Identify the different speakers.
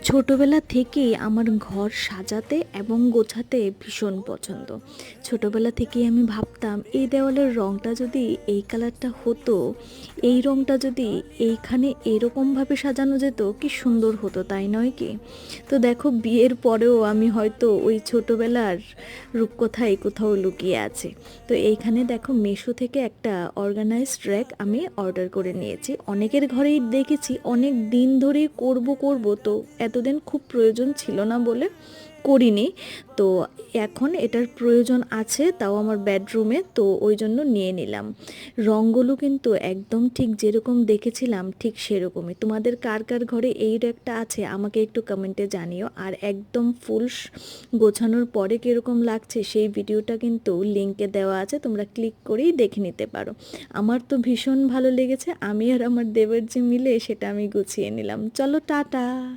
Speaker 1: ছোটবেলা থেকেই আমার ঘর সাজাতে এবং গোছাতে ভীষণ পছন্দ। ছোটবেলা থেকেই আমি ভাবতাম এই দেওয়ালের রঙটা যদি এই কালারটা হতো, এই রঙটা যদি এইখানে এরকমভাবে সাজানো যেত কি সুন্দর হতো, তাই নয় কি? তো দেখো বিয়ের পরেও আমি হয়তো ওই ছোটবেলার রূপকথায় কোথাও লুকিয়ে আছে। তো এইখানে দেখো মেশো থেকে একটা অর্গানাইজড র্যাক আমি অর্ডার করে নিয়েছি। অনেকের ঘরেই দেখেছি অনেক দিন ধরেই করব তো এতদিন খুব প্রয়োজন ছিল না বলে করিনি। তো এখন এটার প্রয়োজন আছে, তাও আমার বেডরুমে, তো ওই জন্য নিয়ে নিলাম। রঙগুলো কিন্তু একদম ঠিক যেরকম দেখেছিলাম ঠিক সেরকমই। তোমাদের কার কার ঘরে এই র্যাকটা আছে আমাকে একটু কমেন্টে জানিও। আর একদম ফুল গোছানোর পরে কীরকম লাগছে সেই ভিডিওটা কিন্তু লিঙ্কে দেওয়া আছে, তোমরা ক্লিক করেই দেখে নিতে পারো। আমার তো ভীষণ ভালো লেগেছে, আমি আর আমার দেবর যে মিলে সেটা আমি গুছিয়ে নিলাম। চলো টাটা।